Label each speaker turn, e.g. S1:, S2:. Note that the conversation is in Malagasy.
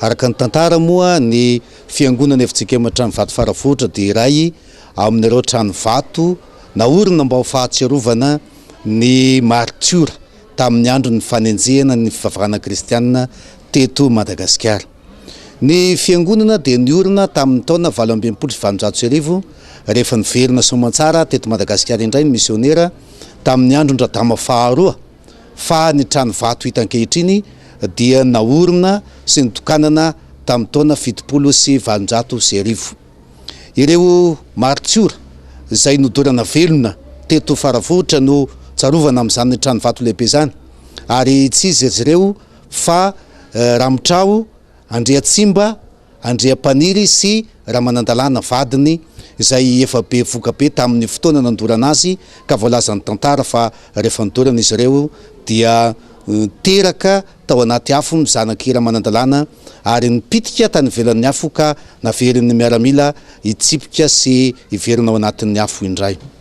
S1: araka ny tantara moa ny fiangonana efintsika matrano vato farafotra dia iray amin'ireo trano vato naorina mba ho fahatsiarovana ny martiora tamin'ny andro ny fanenjehana ny fivavahana kristianina teto Madagasikara. Ny fiangonana dia niorina tamin'ny taona 1870 rehefa niverina soamantsara teto Madagasikara indray ny misionera tamin'ny andro ndradama faharoa fa ny trano vato hita ankehitriny dia naorina sy nitokanana tamin'ny taona 790. Ireo martiora izay nodorana velona teto faravohitra no tsarovana amin'izany ny trano vato lehibe zany, ary tsy izy ireo fa Ramotrao, Andriatsimba, Andriampaniry sy Ramanandalana vadiny izay efa be voka be tamin'ny fotoana nandorana azy ka voalazan'ny tantara fa rehefa nidorana izy ireo dia teraka tao anaty afo ny zanaky Ramanandalana ary nipitika tany ivelan'ny afo ka naverin'ny miaramila hitsipika sy hiverina ao anatin'ny afo indray.